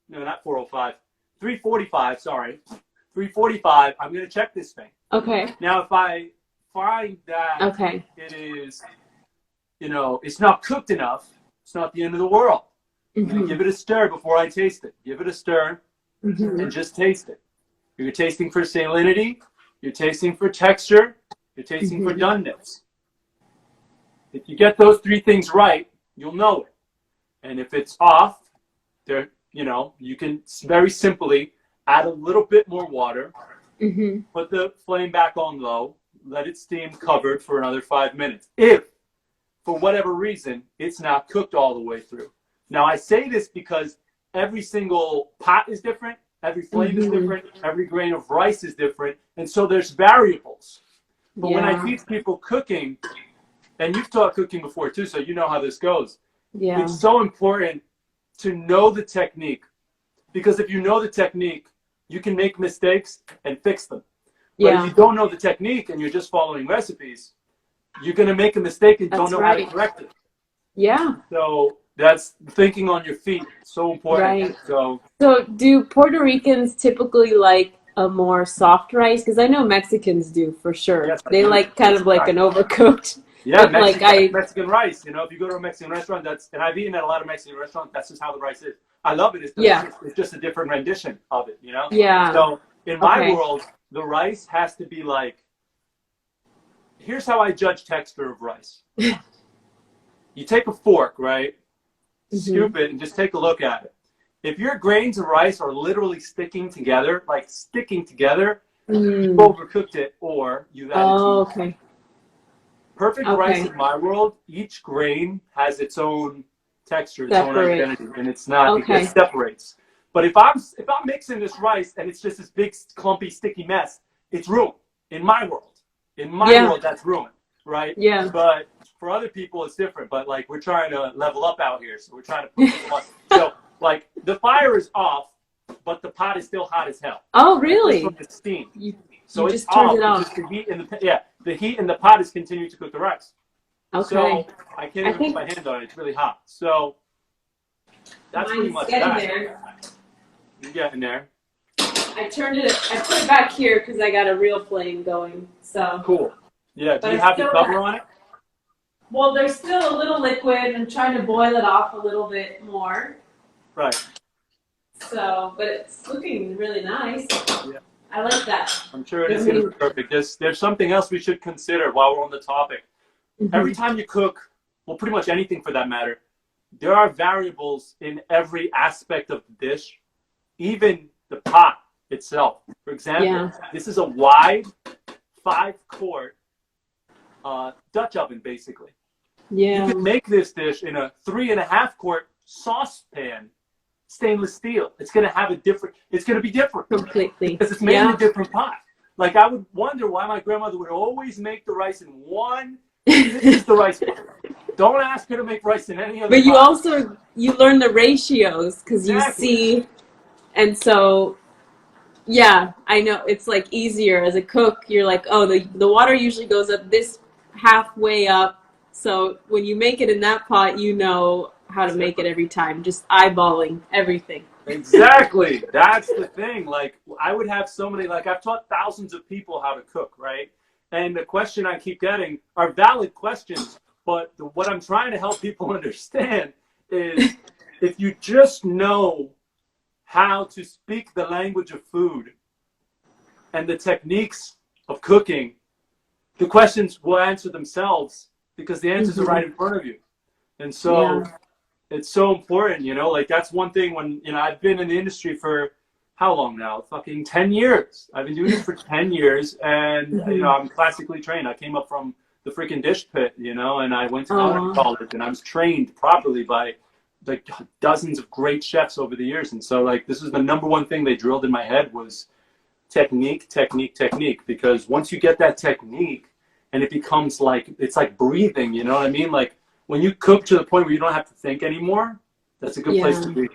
No, not 4:05. 3:45. Sorry, 3:45. I'm gonna check this thing. Okay. Now, if I find that it is, you know, it's not cooked enough, it's not the end of the world. I'm gonna give it a stir before I taste it. Give it a stir and just taste it. You're tasting for salinity. You're tasting for texture. You're tasting for doneness. If you get those 3 things right, you'll know it. And if it's off, there, you know, you can very simply add a little bit more water, put the flame back on low, let it steam covered for another 5 minutes. If, for whatever reason, it's not cooked all the way through. Now, I say this because every single pot is different, every flame is different, every grain of rice is different, and so there's variables. But when I teach people cooking, and you've taught cooking before too, so you know how this goes. Yeah. It's so important to know the technique, because if you know the technique, you can make mistakes and fix them. But if you don't know the technique and you're just following recipes, you're going to make a mistake and don't know how to correct it. Yeah. So that's thinking on your feet. So important. Right. So do Puerto Ricans typically like a more soft rice? Because I know Mexicans do for sure. Yes, they like kind of like an overcooked. Yeah, Mexican rice. You know, if you go to a Mexican restaurant, and I've eaten at a lot of Mexican restaurants, that's just how the rice is. I love it. It's delicious. It's just a different rendition of it, you know? Yeah. So in my world, the rice has to be like, here's how I judge texture of rice. You take a fork, right? Scoop it and just take a look at it. If your grains of rice are literally sticking together, you've overcooked it or you've added too much. Perfect rice in my world, each grain has its own texture, its own identity, and it's not, it separates. But if I'm mixing this rice and it's just this big clumpy sticky mess, it's ruined in my world. In my world, that's ruined, right? Yeah. But for other people, it's different. But like we're trying to level up out here, so we're trying to put this on. So like the fire is off, but the pot is still hot as hell. Oh, really? From the steam. So it's just turned off. it off. It's just the heat in the heat in the pot is continuing to cook the rice. Okay. So I can't even put my hand on it. It's really hot. So that's pretty much that. There. You're getting there. I put it back here because I got a real flame going. So cool. Yeah. Do you have the cover on it? Well, there's still a little liquid. I'm trying to boil it off a little bit more. Right. So, but it's looking really nice. Yeah. I like that. I'm sure it is going to be perfect. There's something else we should consider while we're on the topic. Mm-hmm. Every time you cook, well, pretty much anything for that matter, there are variables in every aspect of the dish, even the pot itself. For example, this is a wide 5-quart Dutch oven, basically. Yeah. You can make this dish in a 3.5-quart saucepan, stainless steel. It's going to have it's going to be different. Completely. Because it's made in a different pot. Like, I would wonder why my grandmother would always make the rice in one. This is the rice pot. Don't ask her to make rice in any other But you pot. also, you learn the ratios because you see, and so, yeah, I know it's like easier as a cook. You're like, oh, the water usually goes up this halfway up. So when you make it in that pot, you know how to make it every time, just eyeballing everything. Exactly. That's the thing. Like, I would have so many, like, I've taught thousands of people how to cook, right? And the question I keep getting are valid questions, but what I'm trying to help people understand is if you just know how to speak the language of food and the techniques of cooking, the questions will answer themselves because the answers are right in front of you. And so it's so important, you know, like that's one thing when, you know, I've been in the industry for how long now? Fucking 10 years. I've been doing this for 10 years and, you know, I'm classically trained. I came up from the freaking dish pit, you know, and I went to college and I was trained properly by like dozens of great chefs over the years. And so like, this is the #1 thing they drilled in my head was technique, technique, technique. Because once you get that technique and it becomes like, it's like breathing, you know what I mean? Like when you cook to the point where you don't have to think anymore, that's a good place to be.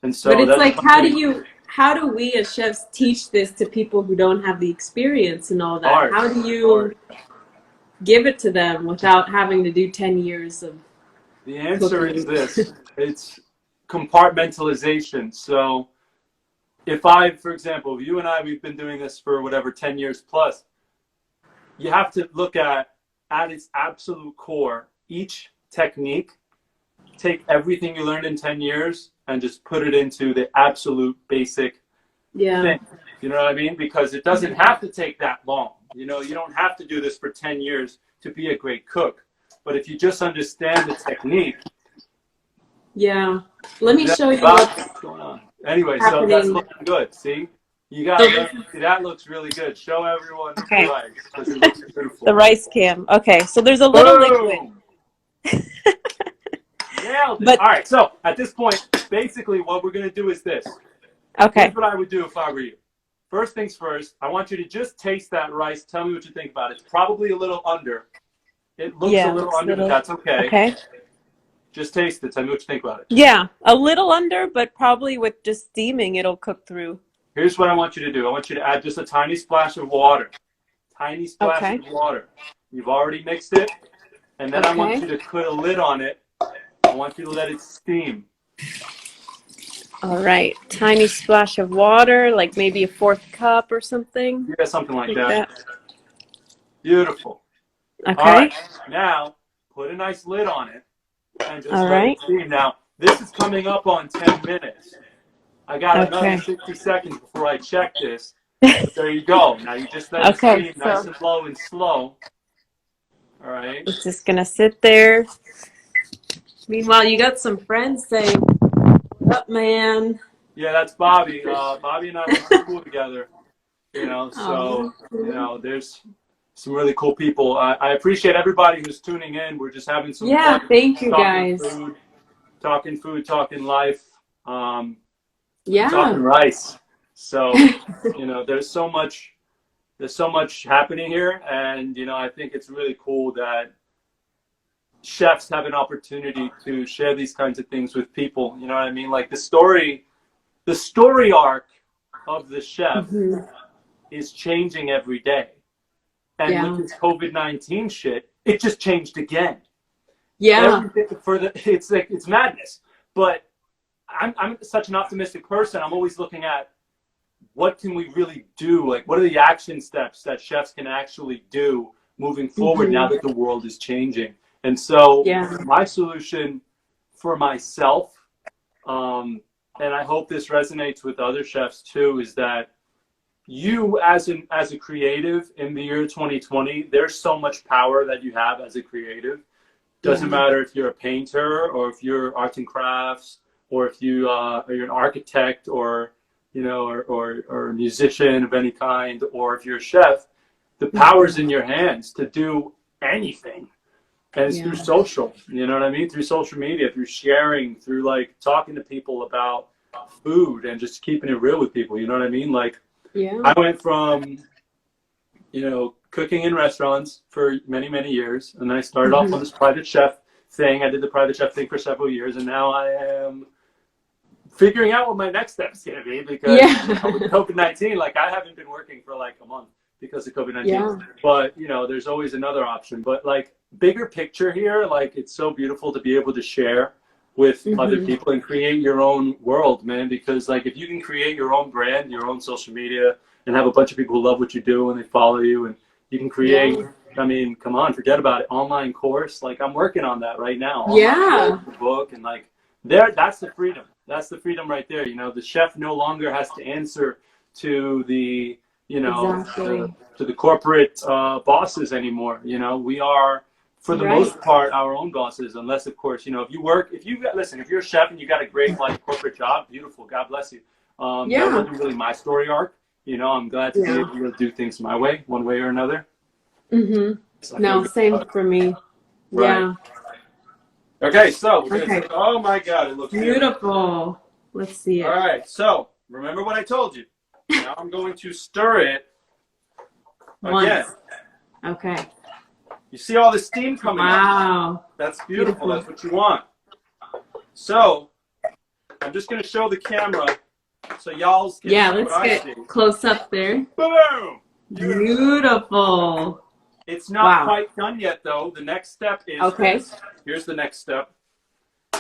And so but it's like, how do we as chefs teach this to people who don't have the experience and all that? How do you give it to them without having to do 10 years of The answer is this. It's compartmentalization. So if for example, you and I, we've been doing this for whatever, 10 years plus, you have to look at its absolute core, each technique, take everything you learned in 10 years and just put it into the absolute basic thing. You know what I mean? Because it doesn't have to take that long. You know, you don't have to do this for 10 years to be a great cook. But if you just understand the technique. Let me show you what's going on. Anyway, happening. So that's looking good. See? You got see, that looks really good. Show everyone the rice because it looks beautiful. The rice cam. Okay, so there's a little liquid. Nailed it. All right, so at this point, basically what we're going to do is this. Okay. Here's what I would do if I were you. First things first, I want you to just taste that rice. Tell me what you think about it. It's probably a little under. It looks a little under, but that's okay. Okay. Just taste it. Tell me what you think about it. Yeah, a little under, but probably with just steaming, it'll cook through. Here's what I want you to do. I want you to add just a tiny splash of water. Tiny splash of water. You've already mixed it. And then I want you to put a lid on it. I want you to let it steam. All right. Tiny splash of water, like maybe a 1/4 cup or something. Yeah, something like that. Beautiful. Okay. All right. Now, put a nice lid on it and just let it steam. Now, this is coming up on 10 minutes. I got another 60 seconds before I check this. But there you go. Now, you just let it steam nice and low and slow. All right. It's just going to sit there. Meanwhile, you got some friends saying, "What up, man?" Yeah, that's Bobby. Bobby and I went to school together. You know, so, you know, there's some really cool people. I appreciate everybody who's tuning in. We're just having some fun. Thank you, guys. Talking food, talking life. I'm talking Yeah. rice. So, there's so much happening here, and I think it's really cool that chefs have an opportunity to share these kinds of things with people. You know what I mean? Like the story arc of the chef Hmm. is changing every day. And with Yeah. this COVID-19 shit, it just changed again. Yeah. Everything it's like it's madness. But I'm such an optimistic person. I'm always looking at what can we really do? Like, what are the action steps that chefs can actually do moving forward now Hmm. that the world is changing? And so Yeah. my solution for myself, um, and I hope this resonates with other chefs too, is that you as a creative in the year 2020, there's so much power that you have as a creative. Doesn't Yeah. matter if you're a painter or if you're arts and crafts or if you're an architect or or a musician of any kind, or if you're a chef. The power's in your hands to do anything, and it's through Yeah. social. You know what I mean? Through social media, through sharing, through like talking to people about food and just keeping it real with people. You know what I mean? Like Yeah. I went from cooking in restaurants for many, many years. And then I started off on Hmm. this private chef thing. I did the private chef thing for several years. And now I am figuring out what my next step is going to be because with Yeah. COVID-19, like I haven't been working for like a month because of COVID-19. Yeah. But, there's always another option. But like bigger picture here, like it's so beautiful to be able to share with other Hmm. people and create your own world, man. Because like if you can create your own brand, your own social media, and have a bunch of people who love what you do and they follow you, and you can create. Yeah. I mean, come on, forget about it. Online course, like I'm working on that right now. Online course, Yeah. the book, and like that's the freedom. That's the freedom right there. The chef no longer has to answer to the Exactly. to the corporate bosses anymore. We are, for the Right. most part, our own bosses, unless of course, listen, if you're a chef and you got a great like corporate job, beautiful, God bless you. That Yeah. wasn't really my story arc. I'm glad to be Yeah. able to do things my way, one way or another. Hmm. So I feel No, good same about it. for me. Right. Yeah. Okay, so we're gonna Okay. take. Oh my God, it looks beautiful. Beautiful. Let's see All it. right, so remember what I told you. Now I'm going to stir it again. Once. Okay. You see all the steam coming up. Wow. That's beautiful. Beautiful. That's what you want. So I'm just gonna show the camera so y'all can Yeah, see what let's I see. get close up there. Boom! Beautiful. It's not Wow. quite done yet, though. The next step is Okay. this. Here's the next step.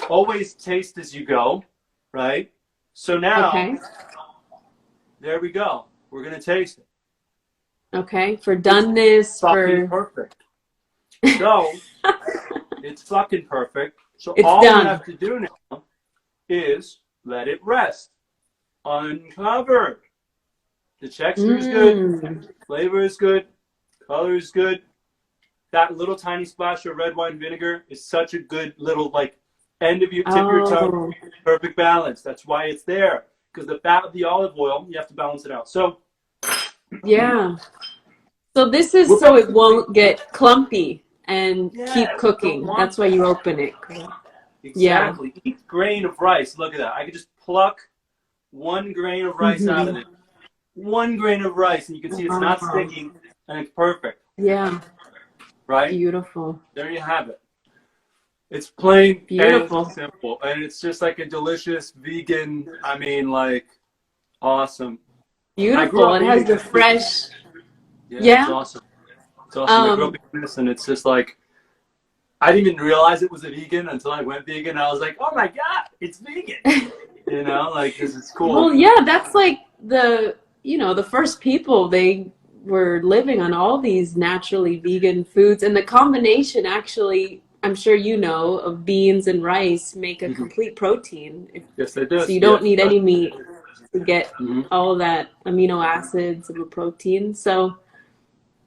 Always taste as you go, right? So now, Okay. there we go. We're going to taste it. Okay. For doneness, Fucking for perfect. So, it's fucking perfect. So it's all we done. have to do now is let it rest. Uncovered. The texture is good. Flavor is good. Color is good. That little tiny splash of red wine vinegar is such a good little like end of your tip of your tongue. Oh. Perfect balance. That's why it's there. Because the fat of the olive oil, you have to balance it out. So Yeah. So this is so it won't get clumpy and keep cooking. That's why you open it. exactly. Each grain of rice. Look at that. I could just pluck one grain of rice out of it. One grain of rice, and you can see it's not sticky, and it's perfect. Yeah. Right? Beautiful. There you have it. It's plain Beautiful. and simple, and it's just like a delicious vegan. I mean, like awesome. Beautiful. It has the fresh. Yeah, it's awesome. It's awesome. I grew up eating this, and it's just like I didn't even realize it was a vegan until I went vegan. I was like, oh my God, it's vegan. Like this is cool. Well, yeah, that's like the first people, they were living on all these naturally vegan foods, and the combination actually, I'm sure of beans and rice make a complete protein. Yes, they do. So you don't need any meat to get all that amino acids of a protein. So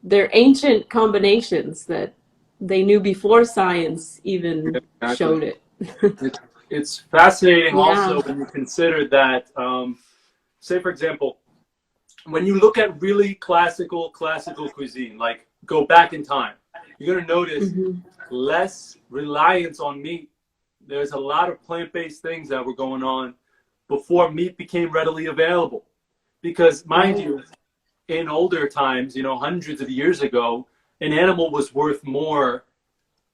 they're ancient combinations that they knew before science even showed it. It's fascinating also when you consider that, say for example, when you look at really classical cuisine, like go back in time, you're going to notice less reliance on meat. There's a lot of plant-based things that were going on before meat became readily available. Because, mind you, in older times, you know, hundreds of years ago, an animal was worth more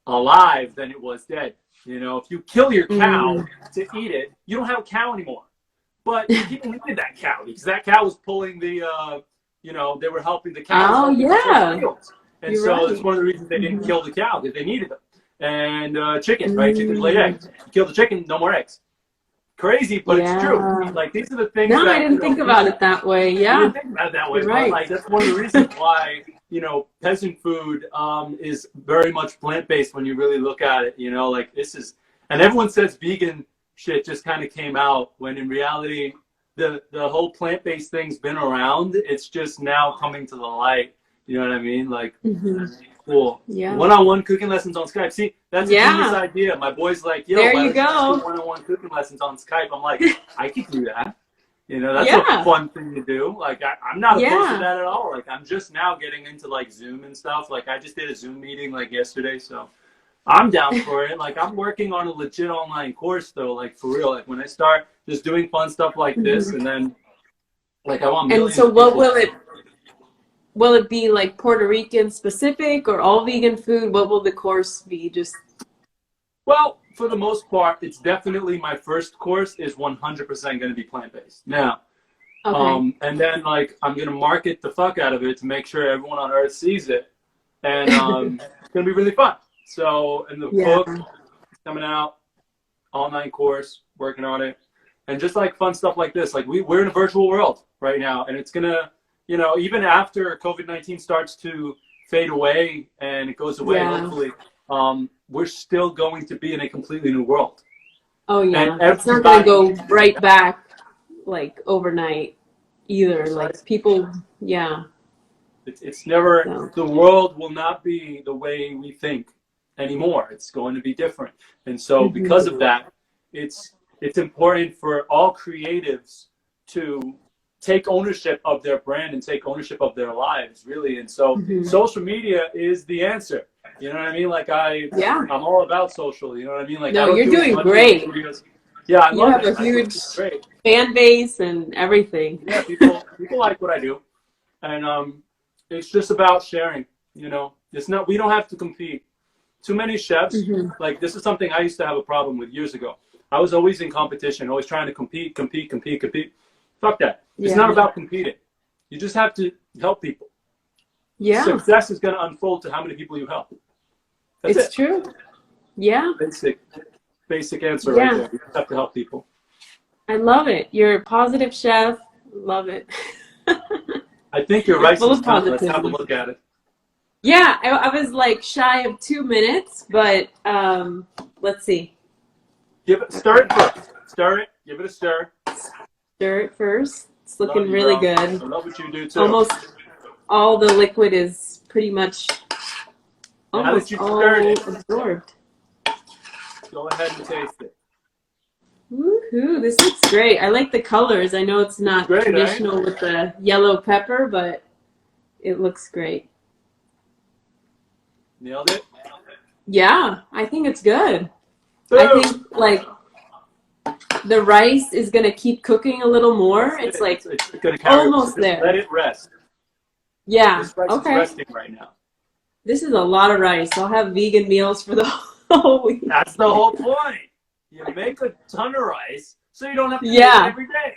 alive than it was dead. You know, if you kill your cow to eat it, you don't have a cow anymore. But people needed that cow because that cow was pulling the, you know, they were helping the cow. Oh, yeah. And so that's one of the reasons they didn't kill the cow, because they needed them. And chicken, right? Chickens lay eggs. You kill the chicken, no more eggs. Crazy, but it's true. Like, these are the things no, that, I didn't think about it that way. Yeah. I didn't think about it that way. But, like, that's one of the reasons why, you know, peasant food is very much plant-based when you really look at it. You know, like, this is, and everyone says vegan shit just kind of came out, when in reality, the whole plant-based thing's been around. It's just now coming to the light. You know what I mean? Like, cool. Yeah. One-on-one cooking lessons on Skype. See, that's a genius idea. My boy's like, yo, there you go. One-on-one cooking lessons on Skype. I'm like, I could do that. You know, that's a fun thing to do. Like, I'm not opposed to that at all. Like, I'm just now getting into, like, Zoom and stuff. Like, I just did a Zoom meeting, like, yesterday, so I'm down for it. Like, I'm working on a legit online course, though, like, for real. Like, when I start just doing fun stuff like this, and then, like, I want millions. And so what will it be, like, Puerto Rican specific or all vegan food? What will the course be? Just, well, for the most part, it's definitely, my first course is 100% going to be plant-based. Now, and then, like, I'm going to market the fuck out of it to make sure everyone on Earth sees it. And it's going to be really fun. So, and the book is coming out, online course, working on it. And just, like, fun stuff like this. Like, we're in a virtual world right now, and it's going to, you know, even after COVID-19 starts to fade away and it goes away, hopefully, we're still going to be in a completely new world. Oh, yeah. It's not going to go right back, like, overnight either. Like, people, It's never, the world will not be the way we think anymore. It's going to be different. And so because of that, it's important for all creatives to take ownership of their brand and take ownership of their lives, really. And so social media is the answer. You know what I mean? Like, I'm all about social. You know what I mean? Like, no, you're doing great. Yeah, I love it. You have a huge fan base and everything. Yeah, people like what I do, and it's just about sharing. You know, it's not. We don't have to compete. Too many chefs. Like, this is something I used to have a problem with years ago. I was always in competition, always trying to compete. Fuck that. It's not about competing. You just have to help people. Yeah. Success is going to unfold to how many people you help. That's true. Yeah. Basic answer right there. You just have to help people. I love it. You're a positive chef. Love it. I think your rice is done. Let's have a look at it. Yeah, I was like shy of 2 minutes, but let's see. Stir it first. Stir it. Give it a stir. Stir it first. It's looking really good. I love what you do too. Almost all the liquid is pretty much almost all absorbed. Go ahead and taste it. Woohoo! This looks great. I like the colors. I know it's not traditional with the yellow pepper, but it looks great. Nailed it? Yeah, I think it's good. Boom. I think, like, the rice is going to keep cooking a little more. It's like it's gonna almost there. Let it rest. Yeah. This rice is resting right now. This is a lot of rice. I'll have vegan meals for the whole week. That's the whole point. You make a ton of rice so you don't have to eat it every day.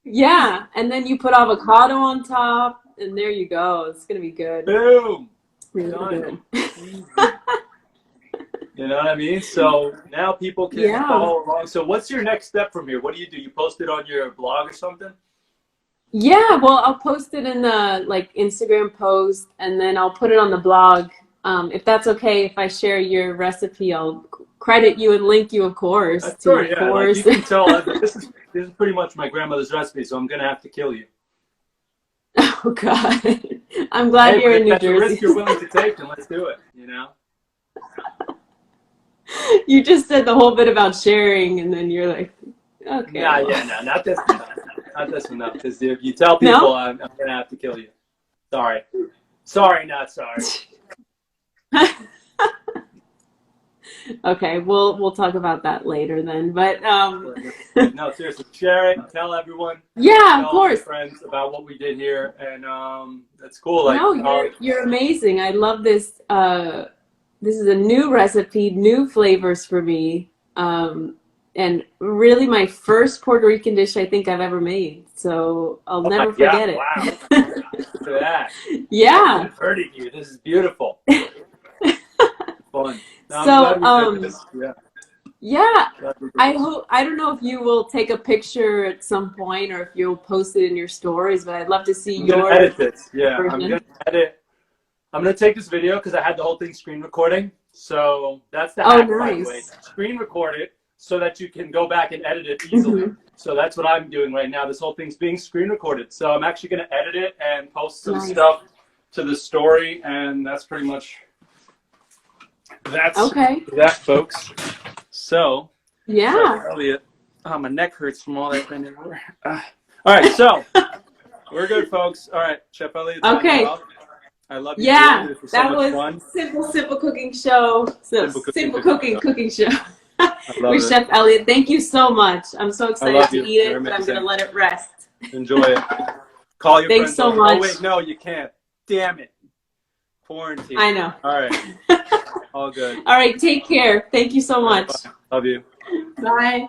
Yeah, and then you put avocado on top, and there you go. It's going to be good. Boom. Really good. You know what I mean? So now people can follow along. So what's your next step from here? What do? You post it on your blog or something? Yeah, well, I'll post it in the like Instagram post, and then I'll put it on the blog. If that's okay, if I share your recipe, I'll credit you and link you, of course. Sure, yeah. Like, you can tell this is pretty much my grandmother's recipe, so I'm gonna have to kill you. Oh God, I'm glad you're in New Jersey. That's a risk you're willing to take, and let's do it. You know. You just said the whole bit about sharing, and then you're like, okay. No, not this one. Not this one, no. Because if you tell people, I'm gonna have to kill you. Sorry, not sorry. Okay, we'll talk about that later then. But No, seriously, share it. Tell everyone. Yeah, Tell of all course. your friends about what we did here, and that's cool. Like, No, you're amazing. I love this. This is a new recipe, new flavors for me, and really my first Puerto Rican dish I think I've ever made. So I'll oh my never God, forget it. wow, look at that. Yeah. I'm hurting you. This is beautiful. Fun. No, I'm So, glad we did this. Yeah. yeah, Glad we did I this. hope, I don't know if you will take a picture at some point or if you'll post it in your stories, but I'd love to see I'm gonna your edit this. Yeah, I'm version. gonna edit. I'm gonna take this video because I had the whole thing screen recording. So that's the Oh, hack, by the way. nice. Screen record it so that you can go back and edit it easily. Mhm. So that's what I'm doing right now. This whole thing's being screen recorded. So I'm actually gonna edit it and post some Nice. stuff to the story, and that's pretty much Okay. that, folks. So Yeah. Eliott, oh, my neck hurts from all that bending over. All right, so we're good, folks. All right, Chef Eliott. Okay. I love you. Yeah, Dearly. This was so that much was fun. simple cooking show. So Simple cooking show. I love With it. Chef Eliott. Thank you so much. I'm so I excited love to you. eat You're it, but I'm amazing. gonna let it rest. Enjoy it. Call your Thanks friends so over. much. Oh wait, no, you can't. Damn it. Quarantine. I know. All right. All good. All right, take care. Thank you so much. Bye. Love you. Bye.